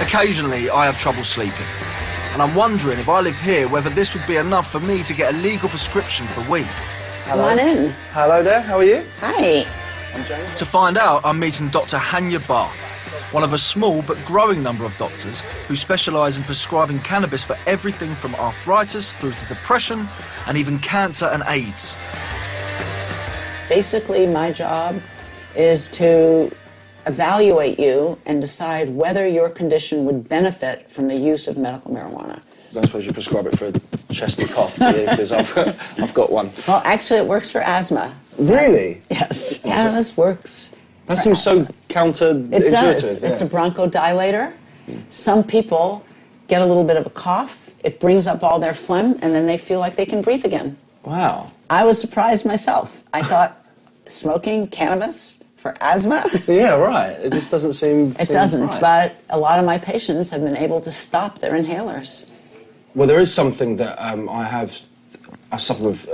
Occasionally, I have trouble sleeping, and I'm wondering if I lived here whether this would be enough for me to get a legal prescription for weed. Come on in. Hello there, how are you? Hi. I'm James. To find out, I'm meeting Dr. Hanya Barth, one of a small but growing number of doctors who specialise in prescribing cannabis for everything from arthritis through to depression and even cancer and AIDS. Basically, my job is to evaluate you and decide whether your condition would benefit from the use of medical marijuana. I don't suppose you prescribe it for a chest and cough, do you? Because I've got one. Well, actually, it works for asthma. Really? Yes, cannabis works. That seems so counterintuitive. It does. Yeah. It's a bronchodilator. Some people get a little bit of a cough. It brings up all their phlegm, and then they feel like they can breathe again. Wow. I was surprised myself. I thought, smoking cannabis for asthma? Yeah, right. It just doesn't seem. It doesn't, right. but a lot of my patients have been able to stop their inhalers. Well, there is something that I suffer with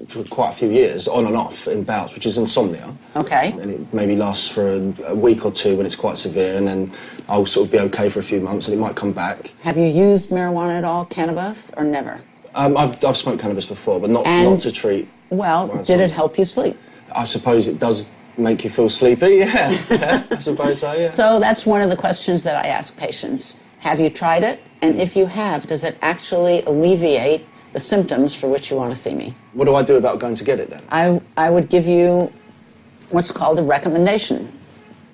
for quite a few years, on and off, in bouts, which is insomnia. Okay. And it maybe lasts for a week or two when it's quite severe, and then I'll sort of be okay for a few months, and it might come back. Have you used marijuana at all, cannabis, or never? I've smoked cannabis before, but not to treat. Well, did it help you sleep? I suppose it does make you feel sleepy, yeah. I suppose so, yeah. So that's one of the questions that I ask patients. Have you tried it? And if you have, does it actually alleviate the symptoms for which you want to see me? What do I do about going to get it then? I would give you what's called a recommendation.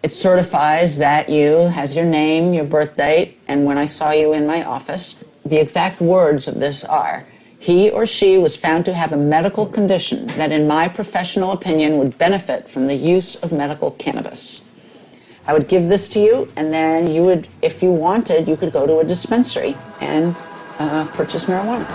It certifies that you has your name, your birth date, and when I saw you in my office, the exact words of this are, he or she was found to have a medical condition that, in my professional opinion, would benefit from the use of medical cannabis. I would give this to you, and then you would, if you wanted, you could go to a dispensary and purchase marijuana.